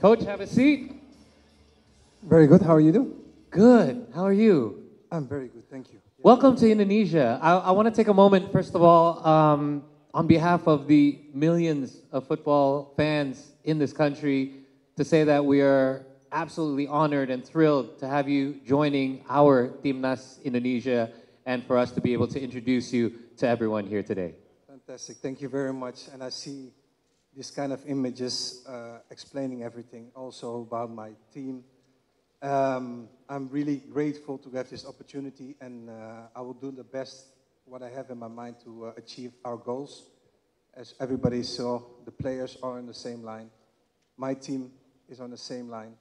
Coach, have a seat. Very good. How are you doing? Good. How are you? I'm very good. Thank you. Welcome to Indonesia. I want to take a moment, first of all, on behalf of the millions of football fans in this country, to say that we are absolutely honored and thrilled to have you joining our Timnas Indonesia and for us to be able to introduce you to everyone here today. Fantastic. Thank you very much. And I see this kind of images explaining everything also about my team. I'm really grateful to have this opportunity, and I will do the best what I have in my mind to achieve our goals. As everybody saw, the players are on the same line. My team is on the same line,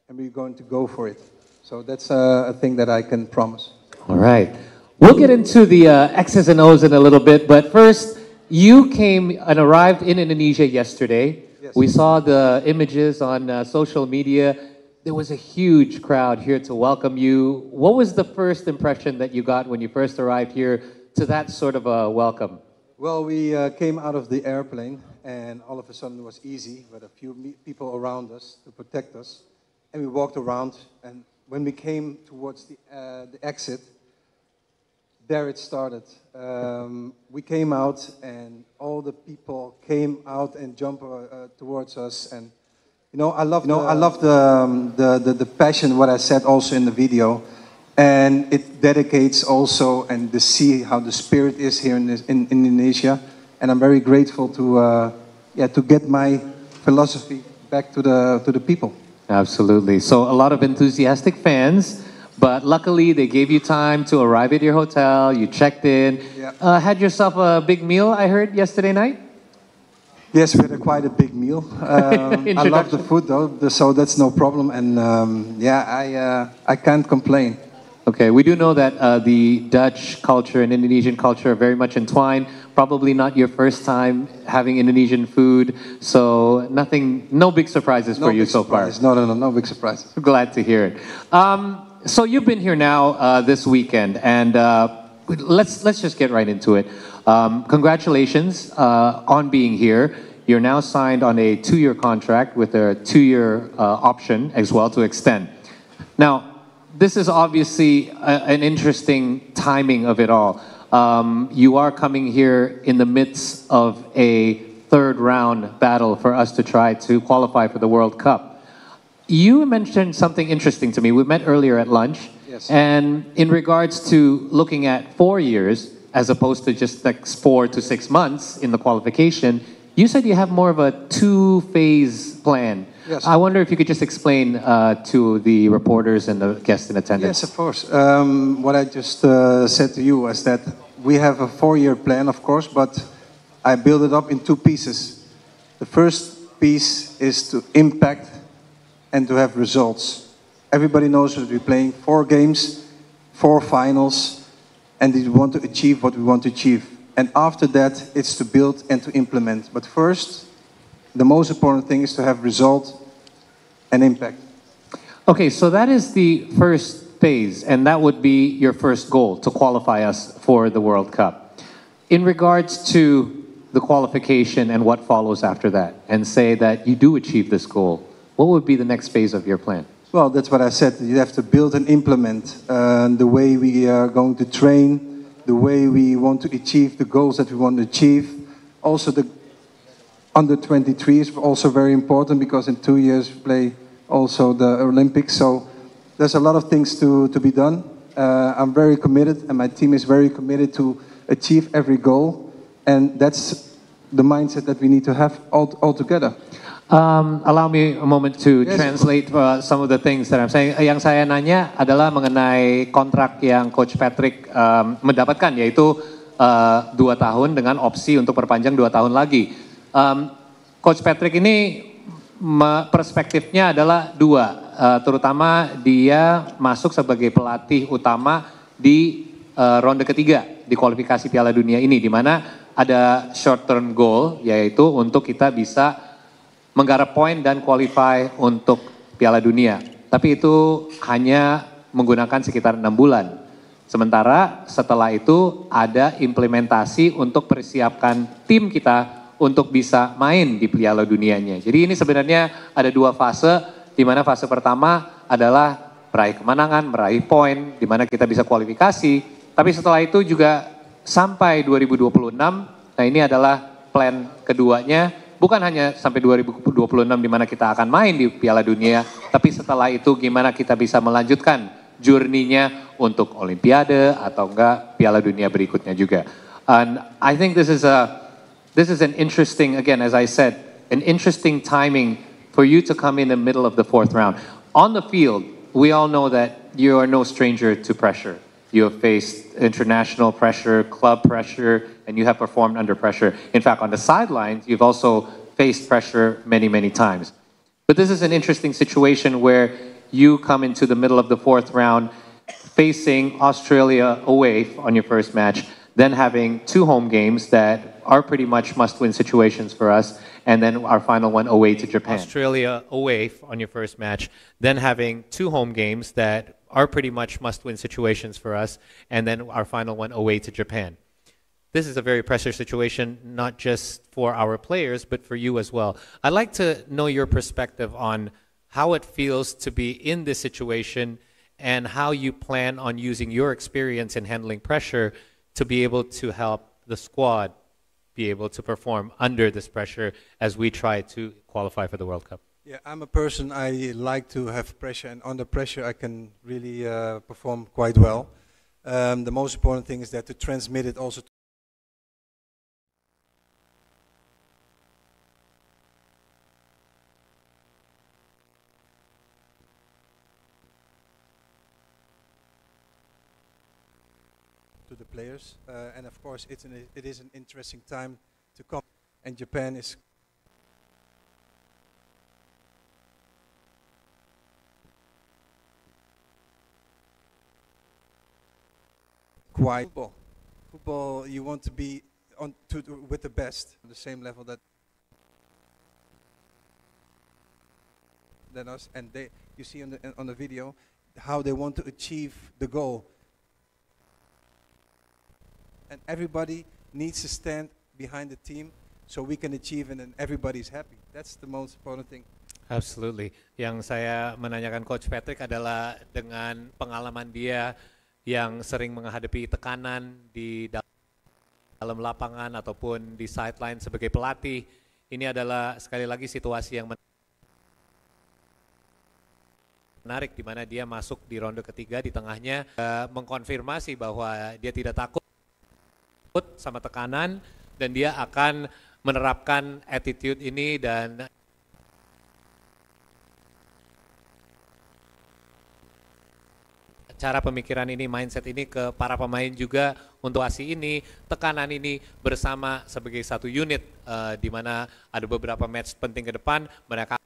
and we're going to go for it. So that's a thing that I can promise. All right. We'll get into the X's and O's in a little bit, but first, you came and arrived in Indonesia yesterday. Yes. We saw the images on social media. There was a huge crowd here to welcome you. What was the first impression that you got when you first arrived here to that sort of a welcome? Well, we came out of the airplane, and all of a sudden it was easy with a few people around us to protect us. And we walked around, and when we came towards the exit, there it started. We came out, and all the people came out and jumped towards us. And you know, I love the passion. What I said also in the video, and it dedicates also and to see how the spirit is here in Indonesia. And I'm very grateful to get my philosophy back to the people. Absolutely. So a lot of enthusiastic fans. But luckily, they gave you time to arrive at your hotel. You checked in. Yeah. Had yourself a big meal, I heard, yesterday night? Yes, we had quite a big meal. I love the food, though, so that's no problem. And I can't complain. Okay, we do know that the Dutch culture and Indonesian culture are very much entwined. Probably not your first time having Indonesian food, so no big surprises for you so far. No big surprises. Glad to hear it. So you've been here now this weekend, and let's just get right into it. Congratulations on being here. You're now signed on a 2-year contract with a 2-year option as well to extend. Now, this is obviously an interesting timing of it all. You are coming here in the midst of a third-round battle for us to try to qualify for the World Cup. You mentioned something interesting to me. We met earlier at lunch. Yes. And in regards to looking at 4 years, as opposed to just like 4 to 6 months in the qualification, you said you have more of a 2-phase plan. Yes. I wonder if you could just explain to the reporters and the guests in attendance. Yes, of course. What I just said to you was that we have a 4-year plan, of course, but I build it up in 2 pieces. The first piece is to impact and to have results. Everybody knows that we're playing 4 games, 4 finals, and we want to achieve what we want to achieve. And after that, it's to build and to implement. But first, the most important thing is to have result and impact. Okay, so that is the first phase, and that would be your first goal, to qualify us for the World Cup. In regards to the qualification and what follows after that, and say that you do achieve this goal, what would be the next phase of your plan? Well, that's what I said. You have to build and implement the way we are going to train, the way we want to achieve the goals that we want to achieve. Also, the under-23 is also very important because in 2 years we play also the Olympics. So there's a lot of things to be done. I'm very committed, and my team is very committed to achieve every goal. And that's the mindset that we need to have all together. Allow me a moment to translate some of the things that I'm saying. Yang saya nanya adalah mengenai kontrak yang Coach Patrick mendapatkan, yaitu 2 tahun dengan opsi untuk perpanjang 2 tahun lagi. Coach Patrick ini perspektifnya adalah 2, terutama dia masuk sebagai pelatih utama di ronde ketiga di kualifikasi Piala Dunia ini, di mana ada short term goal, yaitu untuk kita bisa menggarap poin dan qualify untuk Piala Dunia. Tapi itu hanya menggunakan sekitar 6 bulan. Sementara setelah itu ada implementasi untuk persiapkan tim kita untuk bisa main di Piala Dunianya. Jadi ini sebenarnya ada dua fase, di mana fase pertama adalah meraih kemenangan, meraih poin, di mana kita bisa kualifikasi. Tapi setelah itu juga sampai 2026, nah ini adalah plan keduanya, bukan hanya sampai 2026 di mana kita akan main di Piala Dunia, tapi setelah itu gimana kita bisa melanjutkan journey-nya untuk Olimpiade atau enggak Piala Dunia berikutnya juga. And I think this is an interesting, again, as I said, an interesting timing for you to come in the middle of the fourth round. On the field, we all know that you are no stranger to pressure. You have faced international pressure, club pressure, and you have performed under pressure. In fact, on the sidelines, you've also faced pressure many, many times. But this is an interesting situation where you come into the middle of the fourth round facing Australia away on your first match, then having two home games that are pretty much must-win situations for us, and then our final one away to Japan. Australia away on your first match, then having two home games that are pretty much must-win situations for us, and then our final one away to Japan. This is a very pressure situation, not just for our players, but for you as well. I'd like to know your perspective on how it feels to be in this situation and how you plan on using your experience in handling pressure to be able to help the squad be able to perform under this pressure as we try to qualify for the World Cup. Yeah, I'm a person, I like to have pressure, and under pressure I can really perform quite well. The most important thing is that to transmit it also to the players, and of course it is an interesting time to come, and Japan is quite football. Football, you want to be with the best, on the same level than us, and you see on the video how they want to achieve the goal. And everybody needs to stand behind the team so we can achieve it and everybody's happy. That's the most important thing. Absolutely. Yang saya menanyakan Coach Patrick adalah dengan pengalaman dia yang sering menghadapi tekanan di dalam lapangan ataupun di sideline sebagai pelatih. Ini adalah sekali lagi situasi yang menarik di mana dia masuk di ronde ketiga, di tengahnya mengkonfirmasi bahwa dia tidak takut sama tekanan dan dia akan menerapkan attitude ini dan cara pemikiran ini, mindset ini ke para pemain juga untuk situasi ini, tekanan ini bersama sebagai satu unit di mana ada beberapa match penting ke depan, mereka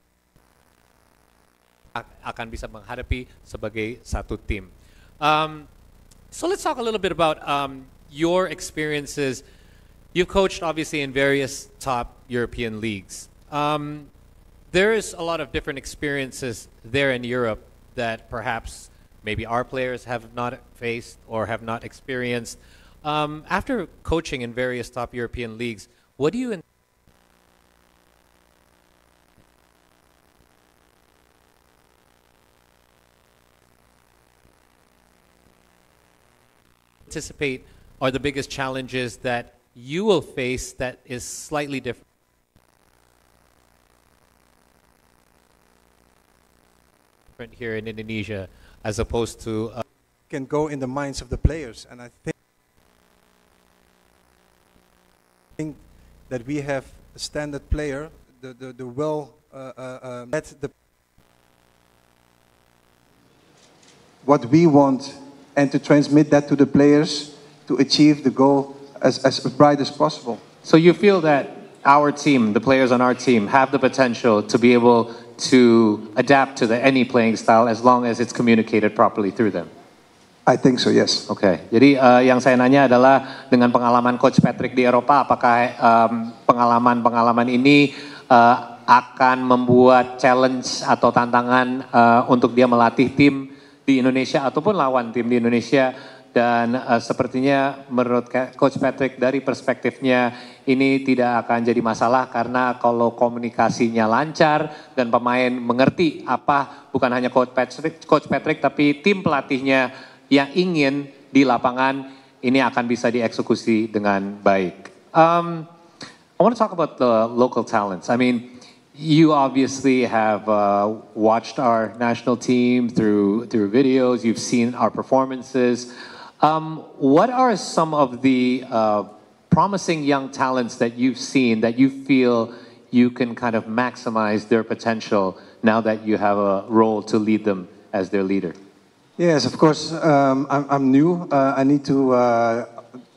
akan bisa menghadapi sebagai satu tim. So let's talk a little bit about your experiences. You've coached obviously in various top European leagues. There is a lot of different experiences there in Europe that perhaps maybe our players have not faced or have not experienced. After coaching in various top European leagues, what do you anticipate are the biggest challenges that you will face that is slightly different here in Indonesia as opposed to can go in the minds of the players, and I think that we have a standard player, the well at the what we want, and to transmit that to the players to achieve the goal as bright as possible. So you feel that our team, the players on our team, have the potential to be able to adapt to any playing style as long as it's communicated properly through them? I think so, yes. Oke, jadi yang saya nanya adalah dengan pengalaman Coach Patrick di Eropa, apakah pengalaman-pengalaman ini akan membuat challenge atau tantangan untuk dia melatih tim di Indonesia ataupun lawan tim di Indonesia Dan sepertinya menurut Coach Patrick dari perspektifnya ini tidak akan jadi masalah karena kalau komunikasinya lancar dan pemain mengerti apa bukan hanya Coach Patrick tapi tim pelatihnya yang ingin di lapangan ini akan bisa dieksekusi dengan baik. I want to talk about the local talents. I mean, you obviously have watched our national team through videos. You've seen our performances. What are some of the promising young talents that you've seen that you feel you can kind of maximize their potential now that you have a role to lead them as their leader? Yes, of course. I'm new. I need to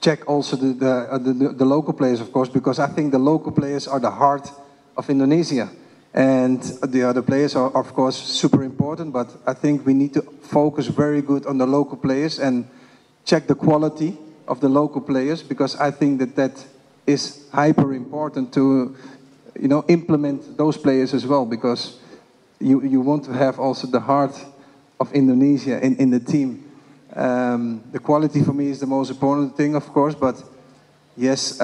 check also the local players, of course, because I think the local players are the heart of Indonesia. And the other players are, of course, super important, but I think we need to focus very good on the local players and check the quality of the local players, because I think that is hyper important to, implement those players as well, because you want to have also the heart of Indonesia in the team. The quality for me is the most important thing, of course, but yes,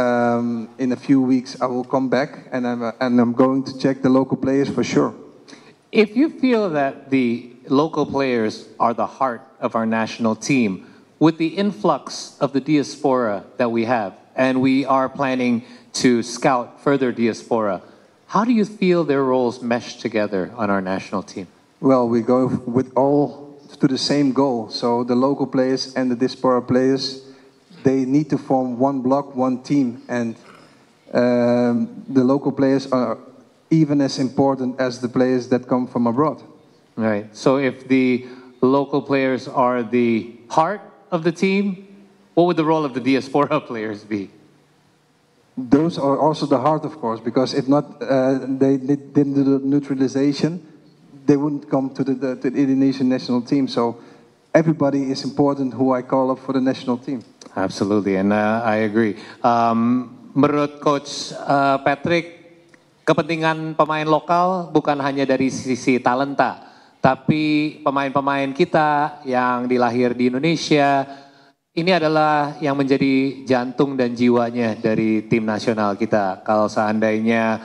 in a few weeks I will come back and I'm going to check the local players for sure. If you feel that the local players are the heart of our national team, with the influx of the diaspora that we have, and we are planning to scout further diaspora, how do you feel their roles mesh together on our national team? Well, we go with all to the same goal. So the local players and the diaspora players, they need to form one block, one team, and the local players are even as important as the players that come from abroad. Right. So if the local players are the heart of the team, what would the role of the diaspora players be? Those are also the heart, of course, because if not, they didn't do the neutralization, they wouldn't come to the Indonesian national team. So everybody is important who I call up for the national team. Absolutely, and I agree. Menurut Coach Patrick, kepentingan pemain lokal bukan hanya dari sisi talenta, tapi pemain-pemain kita yang dilahir di Indonesia, ini adalah yang menjadi jantung dan jiwanya dari tim nasional kita. Kalau seandainya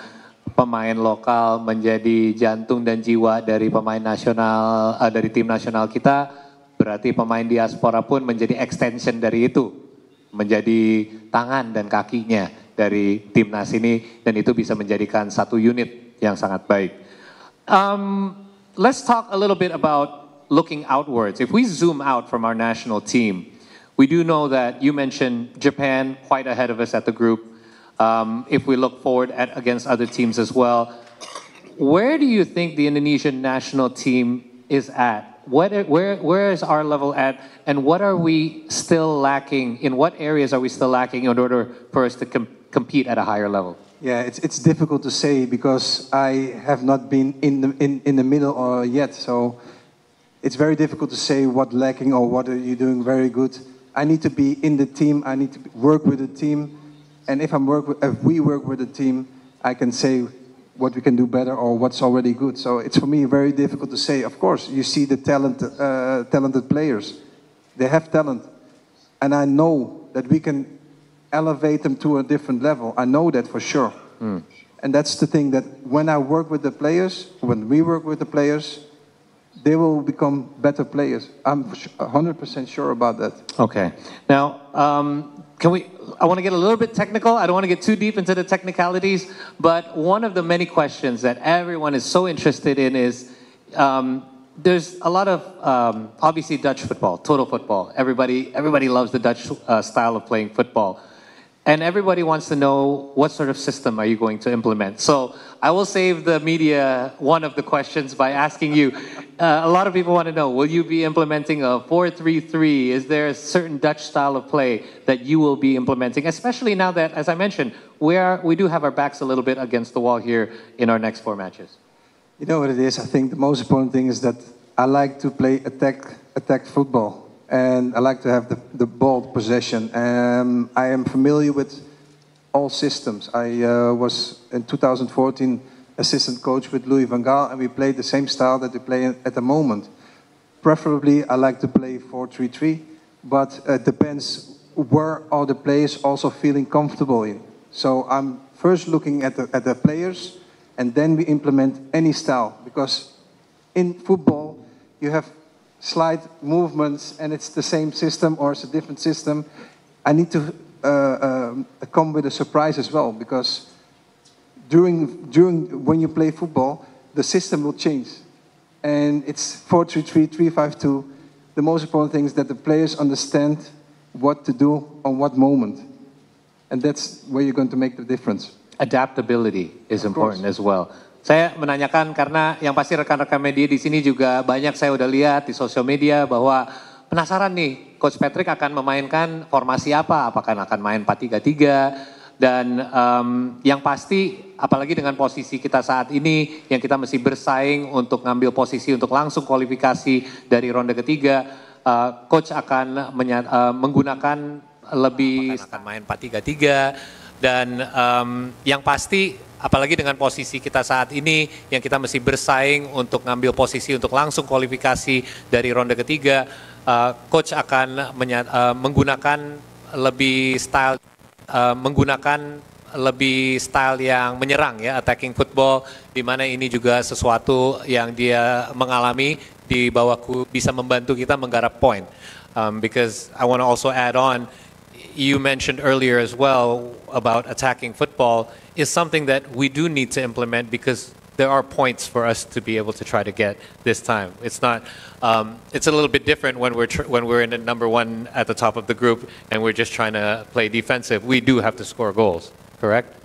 pemain lokal menjadi jantung dan jiwa dari pemain nasional, dari tim nasional kita, berarti pemain diaspora pun menjadi extension dari itu, menjadi tangan dan kakinya dari timnas ini, dan itu bisa menjadikan satu unit yang sangat baik. Let's talk a little bit about looking outwards. If we zoom out from our national team, we do know that you mentioned Japan quite ahead of us at the group. If we look forward against other teams as well, where do you think the Indonesian national team is at? Where is our level at, and what are we still lacking? In what areas are we still lacking in order for us to compete at a higher level? Yeah, it's difficult to say because I have not been in the middle yet. So it's very difficult to say what lacking or what are you doing very good. I need to be in the team. I need to work with the team, and if we work with the team, I can say what we can do better or what's already good. So it's for me very difficult to say. Of course, you see the talented players. They have talent, and I know that we can elevate them to a different level. I know that for sure. And that's the thing, that when I work with the players, when we work with the players, they will become better players. I'm 100% sure about that. Okay. Now, I want to get a little bit technical. I don't want to get too deep into the technicalities, but one of the many questions that everyone is so interested in is, there's a lot of, obviously Dutch football, total football. Everybody loves the Dutch style of playing football. And everybody wants to know what sort of system are you going to implement. So I will save the media one of the questions by asking you, a lot of people want to know, will you be implementing a 4-3-3? Is there a certain Dutch style of play that you will be implementing? Especially now that, as I mentioned, we do have our backs a little bit against the wall here in our next 4 matches. You know what it is? I think the most important thing is that I like to play attack football. And I like to have the ball possession. I am familiar with all systems. I was in 2014 assistant coach with Louis van Gaal, and we played the same style that we play at the moment. Preferably, I like to play 4-3-3, but it depends where are the players also feeling comfortable in. So I'm first looking at the players, and then we implement any style, because in football you have slight movements and it's the same system or it's a different system. I need to come with a surprise as well, because during when you play football, the system will change, and it's 4-3-3, 3-5-2. The most important thing is that the players understand what to do on what moment, and that's where you're going to make the difference. Adaptability is important as well. Saya menanyakan karena yang pasti rekan-rekan media di sini juga banyak saya udah lihat di sosial media bahwa penasaran nih Coach Patrick akan memainkan formasi apa, apakah akan main 4-3-3, dan yang pasti apalagi dengan posisi kita saat ini yang kita mesti bersaing untuk ngambil posisi untuk langsung kualifikasi dari ronde ketiga, Coach akan menggunakan lebih akan main 4-3-3. Dan yang pasti apalagi dengan posisi kita saat ini yang kita mesti bersaing untuk ngambil posisi untuk langsung kualifikasi dari ronde ketiga, Coach akan menggunakan lebih style yang menyerang ya, attacking football, di mana ini juga sesuatu yang dia mengalami di bawahku bisa membantu kita menggarap poin. Because I want to also add on, you mentioned earlier as well about attacking football is something that we do need to implement, because there are points for us to be able to try to get this time. It's not. It's a little bit different when we're in the number one at the top of the group and we're just trying to play defensive. We do have to score goals, correct?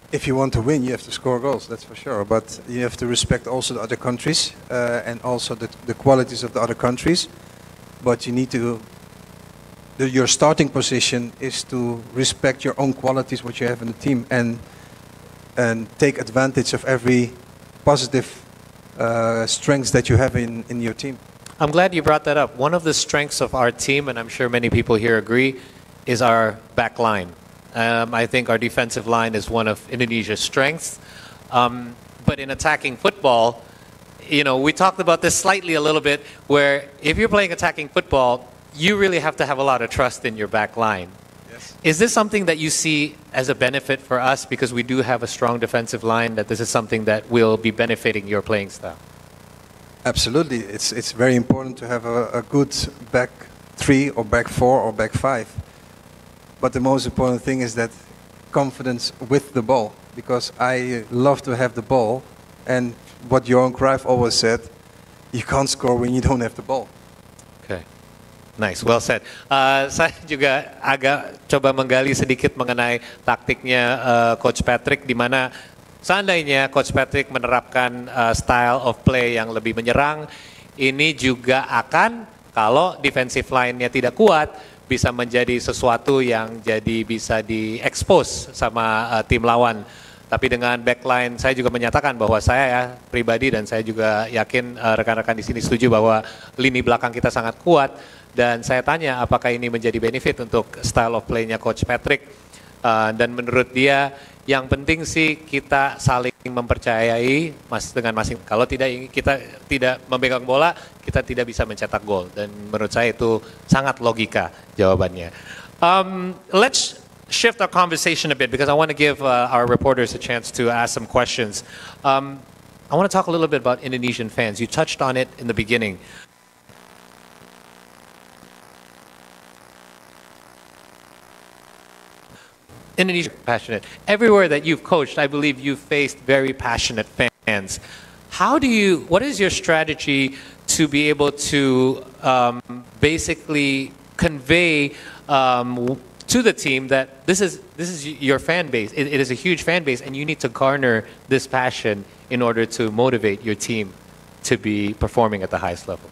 If you want to win, you have to score goals, that's for sure. But you have to respect also the other countries and also the qualities of the other countries. But you need to. Your starting position is to respect your own qualities, what you have in the team, and take advantage of every positive strengths that you have in your team. I'm glad you brought that up. One of the strengths of our team, and I'm sure many people here agree, is our back line. I think our defensive line is one of Indonesia's strengths. But in attacking football, you know, we talked about this slightly a little bit, where if you're playing attacking football, you really have to have a lot of trust in your back line. Yes. Is this something that you see as a benefit for us, because we do have a strong defensive line, that this is something that will be benefiting your playing style? Absolutely. It's very important to have a good back three or back four or back five. But the most important thing is that confidence with the ball, because I love to have the ball, and what Johan Cruyff always said, you can't score when you don't have the ball. Okay. Nice, well said. Saya juga agak coba menggali sedikit mengenai taktiknya Coach Patrick, di mana seandainya Coach Patrick menerapkan style of play yang lebih menyerang, ini juga akan, kalau defensive line-nya tidak kuat, bisa menjadi sesuatu yang jadi bisa di-expose sama tim lawan. Tapi dengan backline, saya juga menyatakan bahwa saya ya, pribadi, dan saya juga yakin rekan-rekan di sini setuju bahwa lini belakang kita sangat kuat. Dan saya tanya apakah ini menjadi benefit untuk style of play-nya Coach Patrick. Dan menurut dia, yang penting sih kita saling mempercayai dengan masing. Kalau kita tidak memegang bola, kita tidak bisa mencetak gol. Dan menurut saya itu sangat logika jawabannya. Let's shift our conversation a bit, because I want to give our reporters a chance to ask some questions. I want to talk a little bit about Indonesian fans. You touched on it in the beginning. Indonesia passionate. Everywhere that you've coached, I believe you've faced very passionate fans. What is your strategy to be able to basically convey to the team that this is your fan base. It is a huge fan base, and you need to garner this passion in order to motivate your team to be performing at the highest level?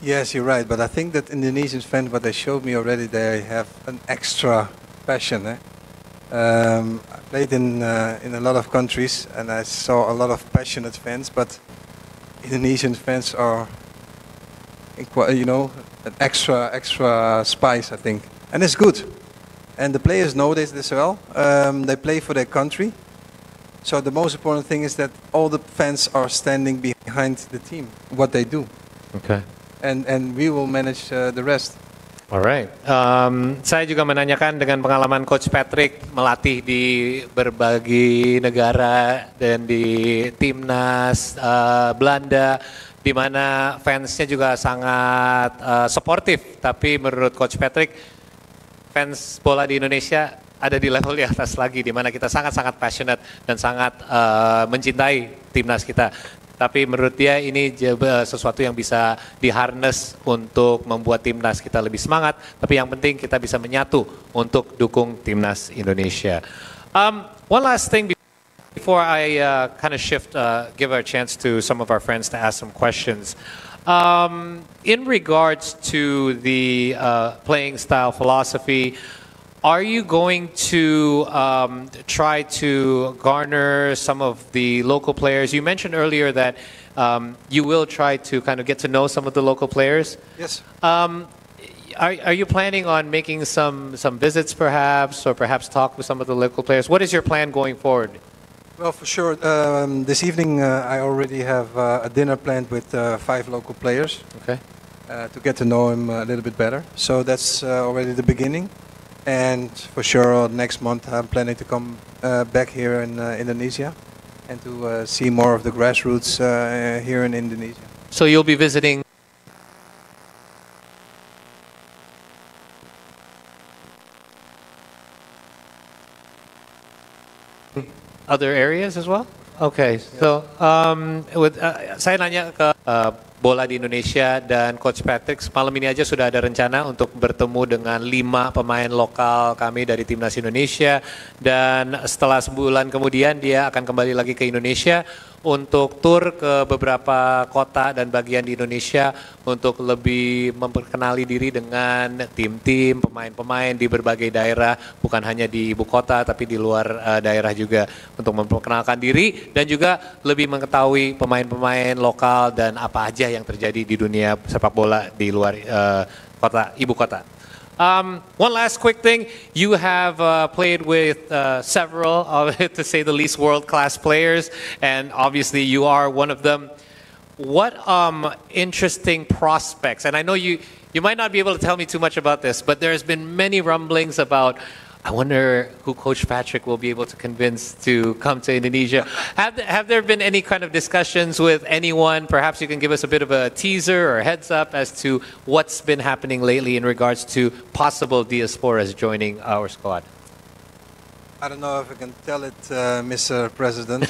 Yes, you're right. But I think that Indonesian fans, what they showed me already, they have an extra passion. I played in a lot of countries, and I saw a lot of passionate fans. But Indonesian fans are, you know, an extra spice, I think, and it's good. And the players know this as well. They play for their country. So the most important thing is that all the fans are standing behind the team, what they do. Okay. And we will manage the rest. Alright, saya juga menanyakan dengan pengalaman Coach Patrick melatih di berbagai negara dan di timnas Belanda, di mana fansnya juga sangat suportif. Tapi menurut Coach Patrick, fans bola di Indonesia ada di level di atas lagi, di mana kita sangat-sangat passionate dan sangat mencintai timnas kita. Tapi menurut dia ini sesuatu yang bisa diharness untuk membuat timnas kita lebih semangat. Tapi yang penting kita bisa menyatu untuk dukung timnas Indonesia. One last thing before I kind of shift, give our chance to some of our friends to ask some questions. In regards to the playing style philosophy, are you going to try to garner some of the local players? You mentioned earlier that you will try to kind of get to know some of the local players. Yes. Are you planning on making some visits perhaps, or perhaps talk with some of the local players? What is your plan going forward? Well, for sure. This evening I already have a dinner planned with 5 local players. Okay. To get to know him a little bit better. So that's already the beginning. And for sure, next month I'm planning to come back here in Indonesia and to see more of the grassroots here in Indonesia. So you'll be visiting other areas as well? Okay, so saya nanya ke bola di Indonesia dan Coach Patrick, malam ini aja sudah ada rencana untuk bertemu dengan 5 pemain lokal kami dari Timnas Indonesia, dan setelah sebulan kemudian dia akan kembali lagi ke Indonesia untuk tur ke beberapa kota dan bagian di Indonesia untuk lebih memperkenali diri dengan tim-tim, pemain-pemain di berbagai daerah, bukan hanya di ibu kota tapi di luar daerah juga, untuk memperkenalkan diri dan juga lebih mengetahui pemain-pemain lokal dan apa aja yang terjadi di dunia sepak bola di luar ibu kota. One last quick thing, you have played with several, to say the least, world-class players, and obviously you are one of them. What interesting prospects, and I know you might not be able to tell me too much about this, but there's been many rumblings about, I wonder who Coach Patrick will be able to convince to come to Indonesia. Have there been any kind of discussions with anyone? Perhaps you can give us a bit of a teaser or heads up as to what's been happening lately in regards to possible diasporas joining our squad. I don't know if I can tell it, Mr. President.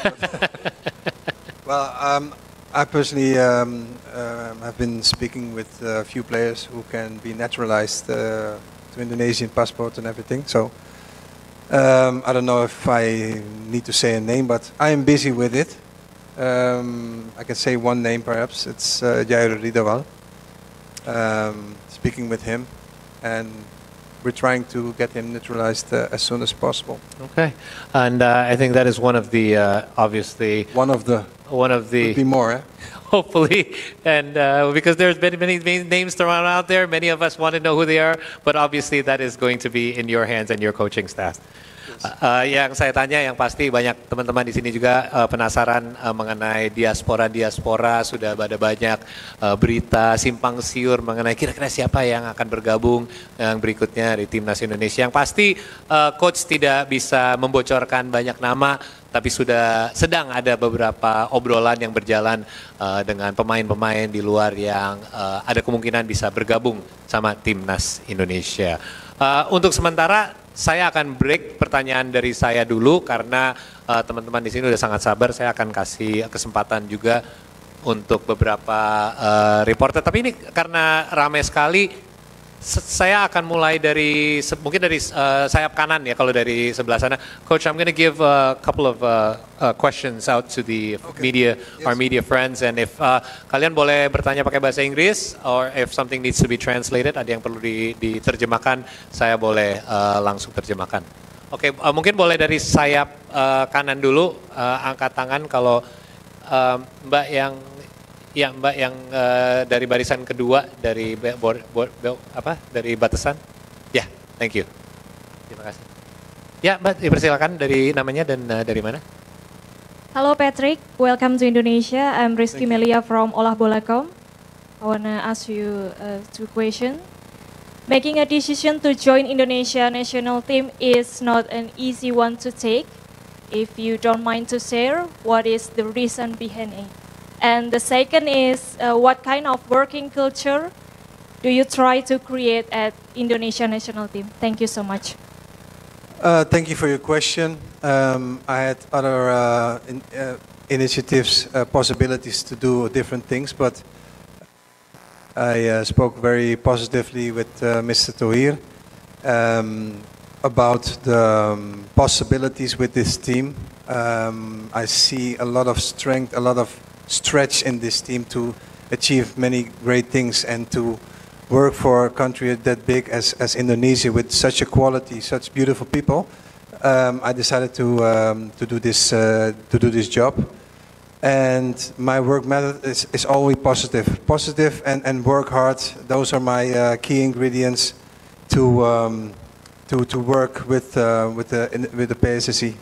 Well, I personally have been speaking with a few players who can be naturalized to Indonesian passport and everything. So I don't know if I need to say a name, but I am busy with it. I can say one name perhaps. It's Jair Ridawal. Speaking with him, and we're trying to get him naturalized as soon as possible. Okay, and I think that is one of the obviously One of the could be more. Eh? hopefully, and because there's been many names thrown out there, many of us want to know who they are, but obviously that is going to be in your hands and your coaching staff. Yang saya tanya, yang pasti banyak teman-teman di sini juga penasaran mengenai diaspora, sudah ada banyak berita simpang siur mengenai kira-kira siapa yang akan bergabung yang berikutnya di Timnas Indonesia. Yang pasti coach tidak bisa membocorkan banyak nama, tapi sedang ada beberapa obrolan yang berjalan dengan pemain-pemain di luar yang ada kemungkinan bisa bergabung sama Timnas Indonesia. Untuk sementara saya akan break pertanyaan dari saya dulu karena teman-teman di sini udah sangat sabar. Saya akan kasih kesempatan juga untuk beberapa reporter. Tapi ini karena ramai sekali, saya akan mulai dari mungkin dari sayap kanan ya, kalau dari sebelah sana. Coach, I'm going to give a couple of questions out to the media, our media friends, and if kalian boleh bertanya pakai bahasa Inggris, or if something needs to be translated, ada yang perlu diterjemahkan, saya boleh langsung terjemahkan. Oke, mungkin boleh dari sayap kanan dulu, angkat tangan kalau Mbak yang dari barisan kedua dari dari batasan. Ya, thank you. Terima kasih. Ya, Mbak, dipersilakan dari namanya dan dari mana? Hello Patrick, welcome to Indonesia. I'm Rizky Melia from Olah Bola.com. I wanna ask you 2 questions. Making a decision to join Indonesia national team is not an easy one to take. If you don't mind to share, what is the reason behind it? And the second is, what kind of working culture do you try to create at Indonesia national team? Thank you so much. Thank you for your question. I had other initiatives, possibilities to do different things, but I spoke very positively with Mr. Tohir about the possibilities with this team. I see a lot of strength, a lot of stretch in this team to achieve many great things and to work for a country that big as Indonesia with such a quality, such beautiful people. I decided to do this job. And my work method is always positive. Positive and work hard. Those are my key ingredients to work with the PSSI.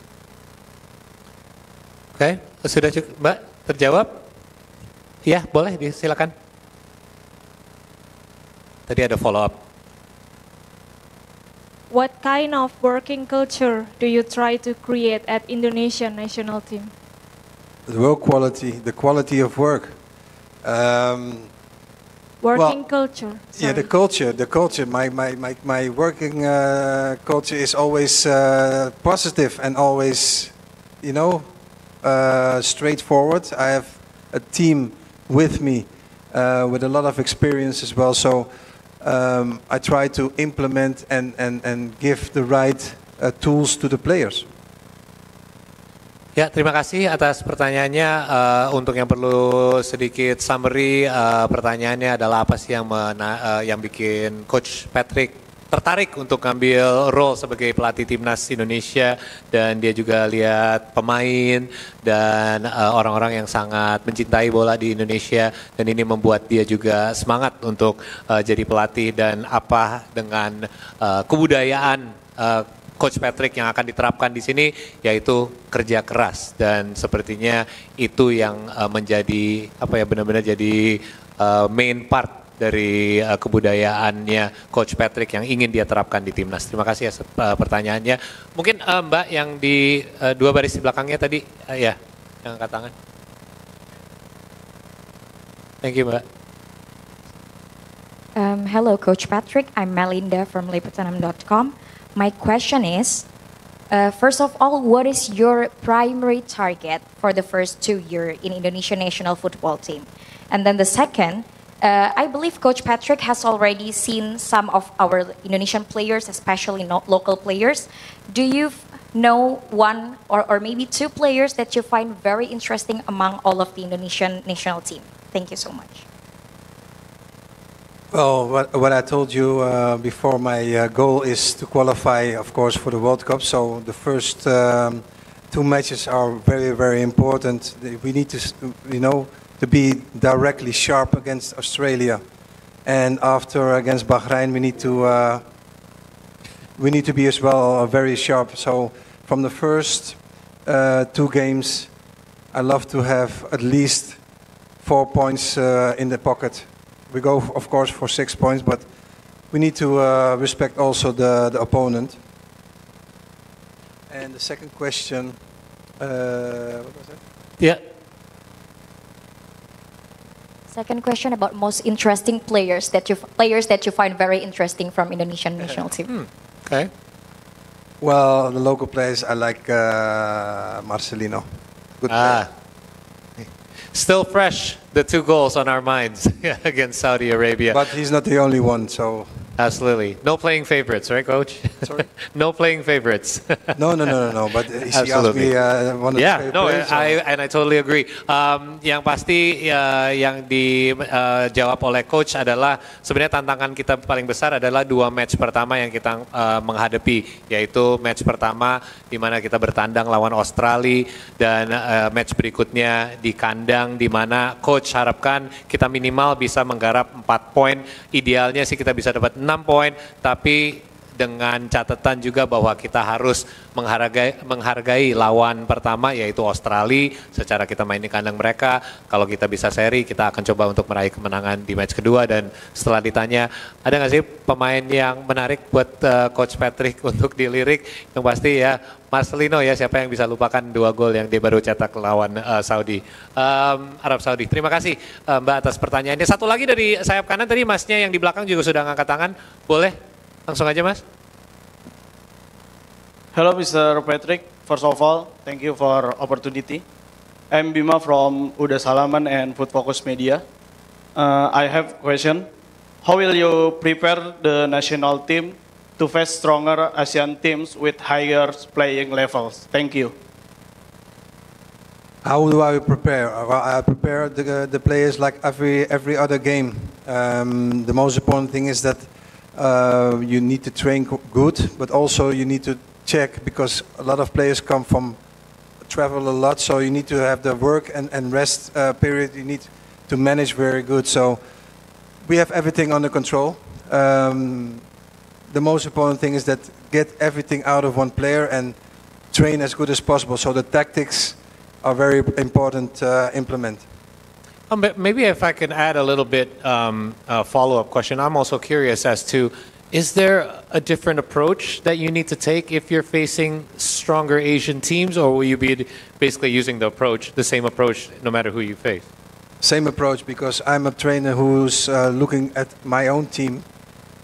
Oke, sudah cukup, Mbak, terjawab? Iya, boleh, silakan. Tadi ada follow up. What kind of working culture do you try to create at Indonesian national team? The work quality, the quality of work. Working culture. Yeah, the culture. My working culture is always positive and always, straightforward. I have a team with me with a lot of experience as well. So I try to implement and give the right tools to the players. Ya, terima kasih atas pertanyaannya. Untuk yang perlu sedikit summary, pertanyaannya adalah apa sih yang bikin Coach Patrick tertarik untuk ngambil role sebagai pelatih timnas Indonesia, dan dia juga lihat pemain dan orang-orang yang sangat mencintai bola di Indonesia, dan ini membuat dia juga semangat untuk jadi pelatih, dan apa dengan kebudayaan Coach Patrick yang akan diterapkan di sini, yaitu kerja keras, dan sepertinya itu yang menjadi benar-benar jadi main part dari kebudayaannya Coach Patrick yang ingin dia terapkan di timnas. Terima kasih atas pertanyaannya. Mungkin Mbak yang di dua baris di belakangnya tadi, ya, yang angkat tangan. Thank you, Mbak. Hello, Coach Patrick. I'm Melinda from Liputanam.com. My question is, first of all, what is your primary target for the first 2 years in Indonesian national football team? And then the second, I believe Coach Patrick has already seen some of our Indonesian players, especially not local players. Do you know one or maybe two players that you find very interesting among all of the Indonesian national team? Thank you so much. Well, what I told you before, my goal is to qualify, of course, for the World Cup. So the first 2 matches are very, very important. We need to, to be directly sharp against Australia, and after against Bahrain, we need to be as well very sharp. So from the first 2 games, I love to have at least 4 points in the pocket. We go, of course, for 6 points, but we need to respect also the opponent. And the second question, what was it? Yeah. Second question about most interesting players that you find very interesting from Indonesian national team. Okay. Well, the local players, I like Marcelino. Good player. Still fresh, the 2 goals on our minds against Saudi Arabia. But he's not the only one, so... Absolutely. No playing favorites, right, Coach? Sorry? No playing favorites. No. But he asked me one of the favorite players. I totally agree. Yang pasti yang dijawab oleh Coach adalah sebenarnya tantangan kita paling besar adalah 2 match pertama yang kita menghadapi, yaitu match pertama di mana kita bertandang lawan Australia, dan match berikutnya di kandang di mana Coach harapkan kita minimal bisa menggarap 4 poin. Idealnya sih kita bisa dapat 6 poin, tapi dengan catatan juga bahwa kita harus menghargai lawan pertama yaitu Australia. Secara kita main di kandang mereka, kalau kita bisa seri kita akan coba untuk meraih kemenangan di match kedua. Dan setelah ditanya ada nggak sih pemain yang menarik buat Coach Patrick untuk dilirik, yang pasti ya Marcelino ya, siapa yang bisa lupakan 2 gol yang dia baru cetak lawan Arab Saudi. Terima kasih Mbak atas pertanyaannya. Satu lagi dari sayap kanan tadi Masnya yang di belakang juga sudah ngangkat tangan, boleh langsung aja Mas. Hello Mr. Patrick, first of all thank you for opportunity. I'm Bima from Uda Salaman and Food Focus Media. I have question. How will you prepare the national team to face stronger Asian teams with higher playing levels? Thank you. How do I prepare? I prepare the players like every other game. The most important thing is that you need to train good, but also you need to check, because a lot of players travel a lot, so you need to have the work and rest period you need to manage very good. So we have everything under control. The most important thing is that get everything out of one player and train as good as possible. So the tactics are very important to implement. Maybe if I can add a little bit a follow-up question. I'm also curious as to, is there a different approach that you need to take if you're facing stronger Asian teams, or will you be basically using the same approach no matter who you face? Same approach, because I'm a trainer who's looking at my own team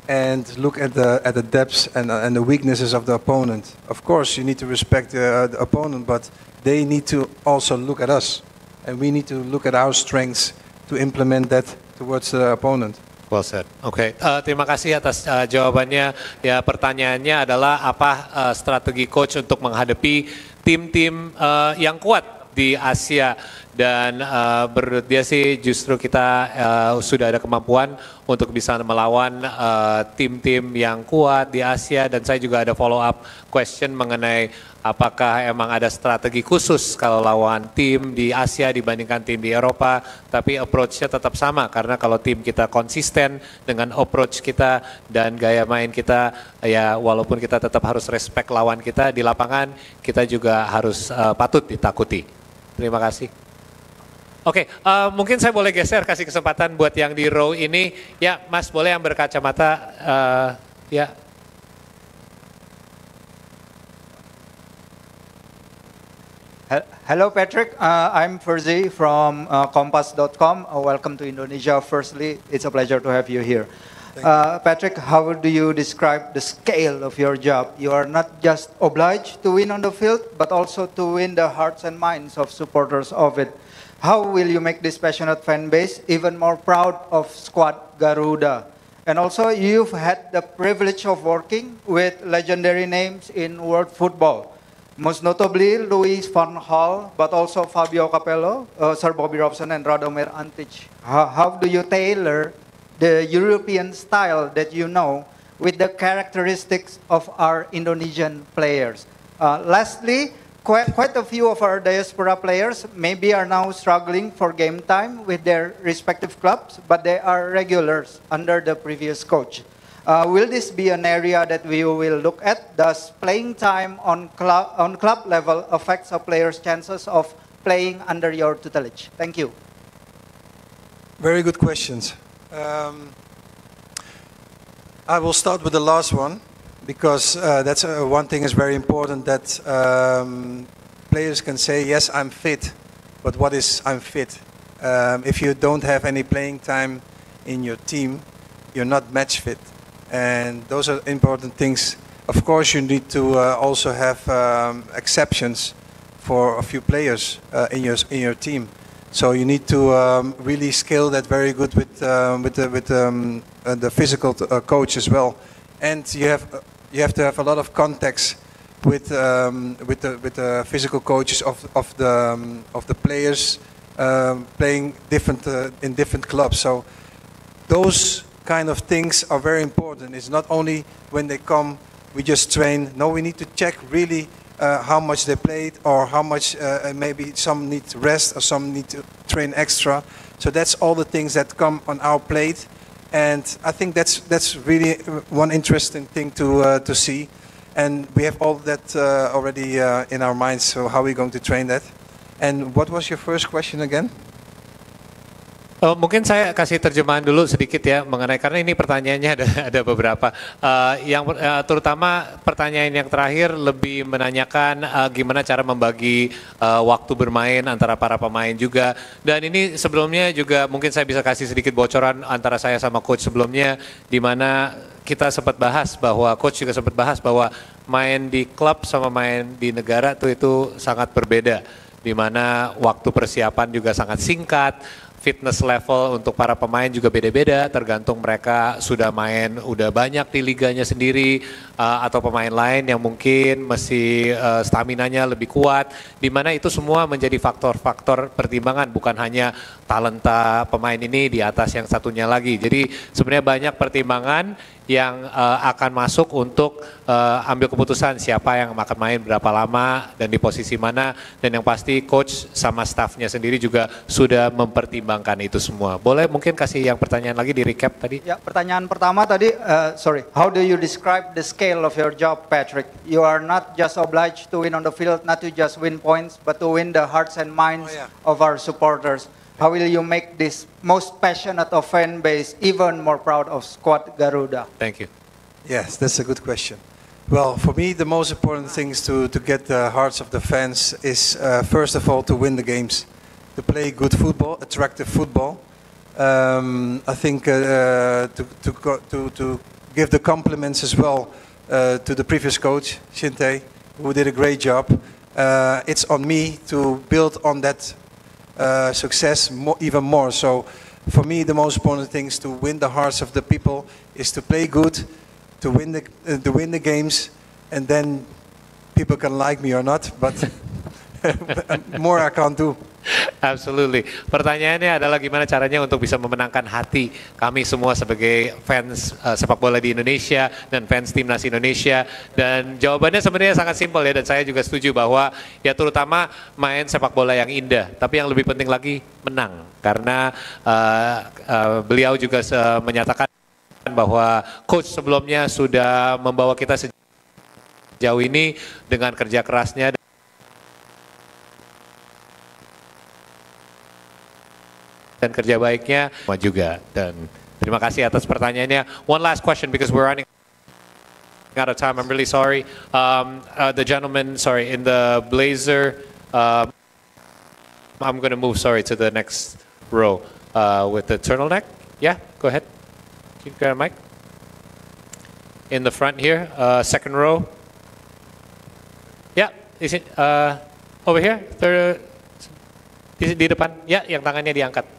and look at the depths and the weaknesses of the opponent. Of course, you need to respect the opponent, but they need to also look at us, and we need to look at our strengths to implement that towards the opponent. Well said. Oke, terima kasih atas jawabannya. Ya, pertanyaannya adalah apa strategi coach untuk menghadapi tim-tim yang kuat di Asia. Dan menurut dia sih justru kita sudah ada kemampuan untuk bisa melawan tim-tim yang kuat di Asia. Dan saya juga ada follow up question mengenai apakah emang ada strategi khusus kalau lawan tim di Asia dibandingkan tim di Eropa. Tapi approach-nya tetap sama, karena kalau tim kita konsisten dengan approach kita dan gaya main kita, ya walaupun kita tetap harus respect lawan kita di lapangan, kita juga harus patut ditakuti. Terima kasih. Oke, mungkin saya boleh geser, kasih kesempatan buat yang di row ini. Ya, Mas, boleh yang berkacamata. Ya. Hello, Patrick. I'm Ferzi from Kompas.com. Welcome to Indonesia. Firstly, it's a pleasure to have you here. Patrick, how do you describe the scale of your job? You are not just obliged to win on the field, but also to win the hearts and minds of supporters of it. How will you make this passionate fan base even more proud of squad Garuda? And also, you've had the privilege of working with legendary names in world football, most notably Luis van Gaal, but also Fabio Capello, Sir Bobby Robson, and Radomir Antic. How do you tailor the European style that you know with the characteristics of our Indonesian players? Lastly, quite a few of our diaspora players maybe are now struggling for game time with their respective clubs, but they are regulars under the previous coach. Will this be an area that we will look at? Does playing time on club level affects a player's chances of playing under your tutelage? Thank you. Very good questions. I will start with the last one, because that's one thing is very important, that players can say, yes, I'm fit, but what is I'm fit? If you don't have any playing time in your team, you're not match fit. And those are important things. Of course, you need to also have exceptions for a few players in your team. So you need to really scale that very good with the physical coach as well. And you have to have a lot of contacts with the physical coaches of the players playing in different clubs. So those kind of things are very important. It's not only when they come we just train. No, we need to check really how much they played, or how much maybe some need rest or some need to train extra. So that's all the things that come on our plate. And I think that's really one interesting thing to see. And we have all that already in our minds, so how are we going to train that? And what was your first question again? Mungkin saya kasih terjemahan dulu sedikit ya mengenai, karena ini pertanyaannya ada beberapa. Terutama pertanyaan yang terakhir lebih menanyakan gimana cara membagi waktu bermain antara para pemain juga. Dan ini sebelumnya juga mungkin saya bisa kasih sedikit bocoran antara saya sama coach sebelumnya, di mana kita sempat bahas bahwa coach juga sempat bahas bahwa main di klub sama main di negara itu sangat berbeda, di mana waktu persiapan juga sangat singkat. Fitness level untuk para pemain juga beda-beda, tergantung mereka sudah main udah banyak di liganya sendiri atau pemain lain yang mungkin masih staminanya lebih kuat, di mana itu semua menjadi faktor-faktor pertimbangan, bukan hanya talenta pemain ini di atas yang satunya lagi. Jadi sebenarnya banyak pertimbangan yang akan masuk untuk ambil keputusan siapa yang akan main berapa lama dan di posisi mana, dan yang pasti coach sama staffnya sendiri juga sudah mempertimbangkan itu semua. Boleh mungkin kasih yang pertanyaan lagi di recap tadi? Ya, pertanyaan pertama tadi, sorry, how do you describe the scale of your job, Patrick? You are not just obliged to win on the field, not to just win points, but to win the hearts and minds of our supporters. How will you make this most passionate of fan base even more proud of Squad Garuda? Thank you. Yes, that's a good question. Well, for me, the most important thing is to get the hearts of the fans is, first of all, to win the games, to play good football, attractive football. I think to give the compliments as well to the previous coach, Shinte, who did a great job. It's on me to build on that success even more. So for me, the most important thing is to win the hearts of the people, is to play good, to win the games, and then people can like me or not, but more I can't do. Absolutely. Pertanyaannya adalah gimana caranya untuk bisa memenangkan hati kami semua sebagai fans sepak bola di Indonesia dan fans timnas Indonesia. Dan jawabannya sebenarnya sangat simpel ya, dan saya juga setuju bahwa ya terutama main sepak bola yang indah, tapi yang lebih penting lagi menang. Karena beliau juga menyatakan bahwa coach sebelumnya sudah membawa kita sejauh ini dengan kerja kerasnya dan kerja baiknya juga. Dan terima kasih atas pertanyaannya. One last question because we're running out of time. I'm really sorry. The gentleman, sorry, in the blazer. I'm going to move, sorry, to the next row with the turtleneck. Yeah, go ahead. Can you grab a mic? In the front here, second row. Yeah, is it over here? Third, di depan. Ya, yang tangannya diangkat.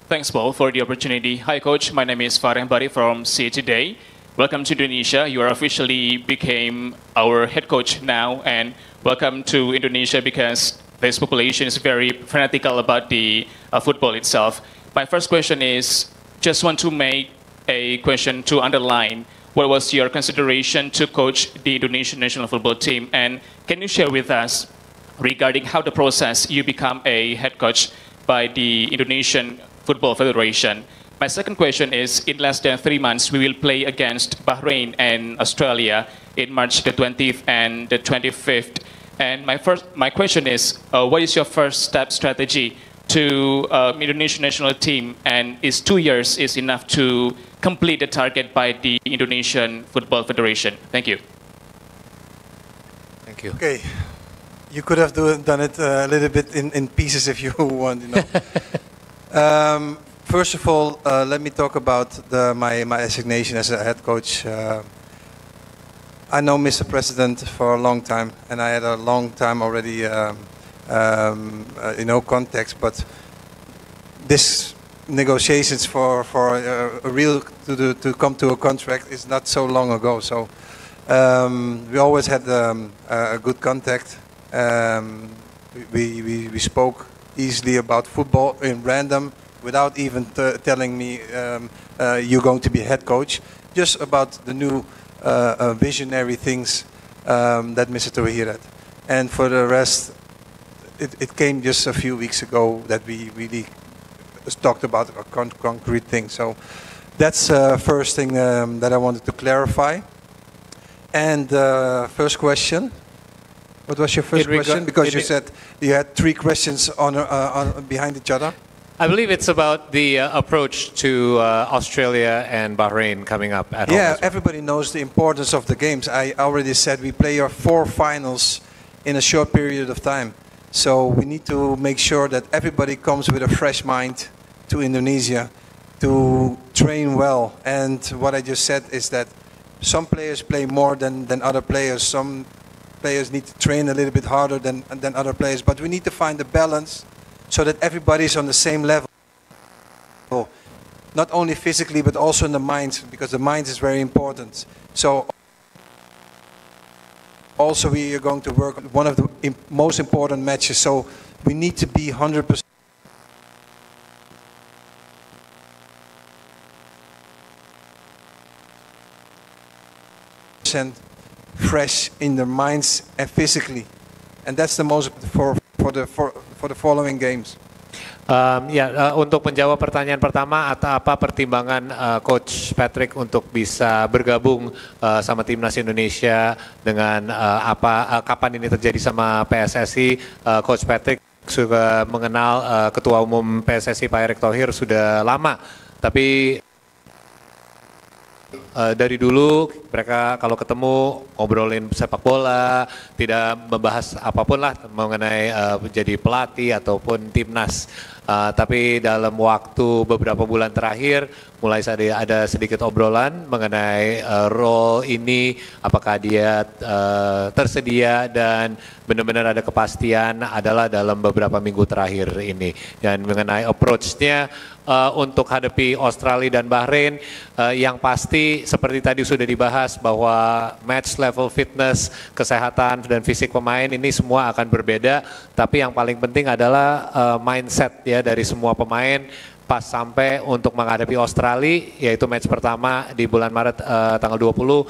Thanks, Paul, for the opportunity. Hi, Coach. My name is Farhan Bari from CA Today. Welcome to Indonesia. You are officially became our head coach now, and welcome to Indonesia because this population is very fanatical about the football itself. My first question is, just want to make a question to underline what was your consideration to coach the Indonesian national football team, and can you share with us regarding how the process you become a head coach by the Indonesian Football Federation? My second question is, in less than 3 months, we will play against Bahrain and Australia in March the 20th and the 25th. And my question is, what is your first step strategy to Indonesian national team? And is 2 years is enough to complete the target by the Indonesian Football Federation? Thank you. Thank you. Okay. You could have done it a little bit in pieces if you want, you know. First of all, let me talk about my assignation as a head coach. I know Mr. President for a long time, and I had a long time already, you know, contacts. But this negotiations for a real to come to a contract is not so long ago. So we always had a good contact. We spoke easily about football in random, without even telling me you're going to be head coach, just about the new visionary things that Mr. Tohir had. And for the rest, it came just a few weeks ago that we really talked about a concrete thing. So that's first thing that I wanted to clarify. And first question, what was your first question? Because you said you had 3 questions on behind each other. I believe it's about the approach to Australia and Bahrain coming up at home. Yeah, everybody knows the importance of the games. I already said we play our 4 finals in a short period of time. So we need to make sure that everybody comes with a fresh mind to Indonesia to train well. And what I just said is that some players play more than other players. Some players need to train a little bit harder than other players. But we need to find a balance so that everybody's on the same level. Not only physically, but also in the mind, because the mind is very important. So also we are going to work on one of the most important matches. So we need to be 100% fresh in their minds and physically, and that's the most for the following games. Untuk menjawab pertanyaan pertama, apa pertimbangan Coach Patrick untuk bisa bergabung sama timnas Indonesia dengan kapan ini terjadi sama PSSI? Coach Patrick sudah mengenal Ketua Umum PSSI Pak Erick Thohir sudah lama, tapi dari dulu mereka kalau ketemu ngobrolin sepak bola, tidak membahas apapun lah mengenai menjadi pelatih ataupun timnas. Tapi dalam waktu beberapa bulan terakhir mulai ada sedikit obrolan mengenai role ini, apakah dia tersedia, dan benar-benar ada kepastian adalah dalam beberapa minggu terakhir ini. Dan mengenai approach-nya untuk hadapi Australia dan Bahrain, yang pasti seperti tadi sudah dibahas bahwa match level fitness, kesehatan dan fisik pemain ini semua akan berbeda, tapi yang paling penting adalah mindset ya dari semua pemain pas sampai untuk menghadapi Australia, yaitu match pertama di bulan Maret tanggal 20,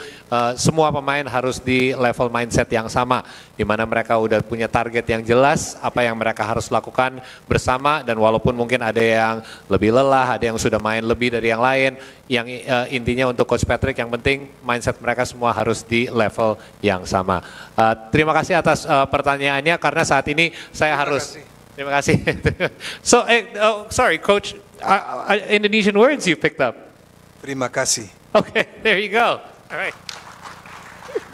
semua pemain harus di level mindset yang sama, di mana mereka udah punya target yang jelas, apa yang mereka harus lakukan bersama, dan walaupun mungkin ada yang lebih lelah, ada yang sudah main lebih dari yang lain, yang intinya untuk Coach Patrick yang penting mindset mereka semua harus di level yang sama. Terima kasih atas pertanyaannya, karena saat ini saya harus... Terima kasih. So, sorry, Coach, Indonesian words you picked up. Terima kasih. Okay, there you go. All right.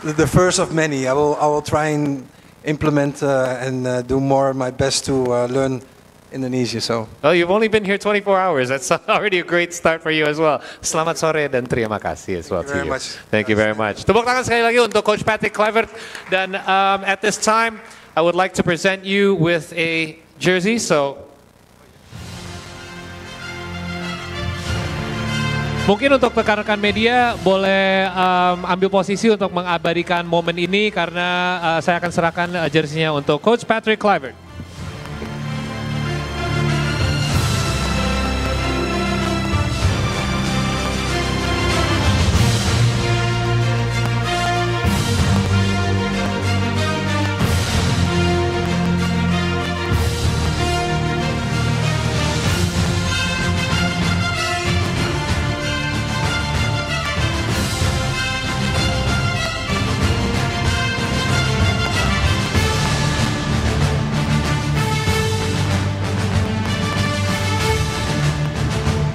The first of many. I will try and implement and do my best to learn Indonesia. So. Well, you've only been here 24 hours. That's already a great start for you as well. Selamat sore dan terima kasih as well to you. Thank you very much. Tepuk tangan sekali lagi untuk Coach Patrick Kluivert. Dan at this time, I would like to present you with a jersey. So, mungkin untuk rekan-rekan media boleh ambil posisi untuk mengabadikan momen ini, karena saya akan serahkan jersey-nya untuk Coach Patrick Kluivert.